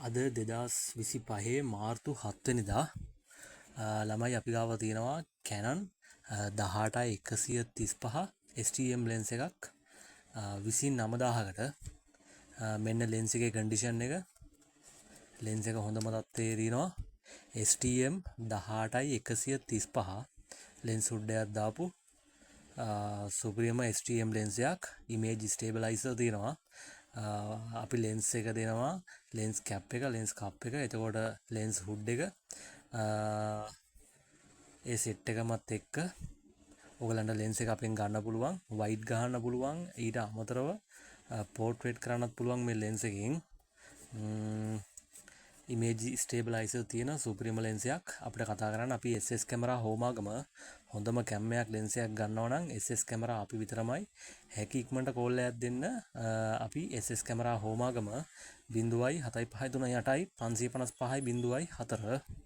අද 2025 මාර්තු 7 වෙනිදා ළමයි අපි ගාව තියෙනවා Canon 18135 STM ලෙන්ස් එකක් 29000කට. මෙන්න ලෙන්ස් එකේ කන්ඩිෂන් එක. ලෙන්ස් එක හොඳම තත්ත්වයේ තියෙනවා. STM 18135 ලෙන්ස් හුඩ් එකක් දාපු සුප්‍රීම STM ලෙන්ස් එකක්. ඉමේජ් ස්ටේබලයිසර් තියෙනවා. අපි ලෙන්ස් එක දෙනවා, ලෙන්ස් කැප් එක, ලෙන්ස් කප් එක, එතකොට ලෙන්ස් හුඩ් එක, ඒ සෙට් එකමත් එක්ක ඔයගලන්ට ලෙන්ස් එක අපෙන් ගන්න පුළුවන්, වයිඩ් ගහන්න පුළුවන්, ඊට අමතරව පෝර්ට්‍රේට් කරන්නත් පුළුවන් මේ ලෙන්ස් එකෙන්. ඉමේජ් ස්ටේබලයිසර් තියෙන සුප්‍රීම ලෙන්ස් එකක්. අපිට කතා කරන්න අපි SS කැමරා හෝමාගම හොඳම කැම්මයක් ලෙන්ස් එකක් ගන්නවා නම් SS කැමරා අපි විතරමයි. හැකි ඉක්මනට කෝල් එකක් දෙන්න. අපි SS කැමරා හෝමාගම 0.75338 555 0.4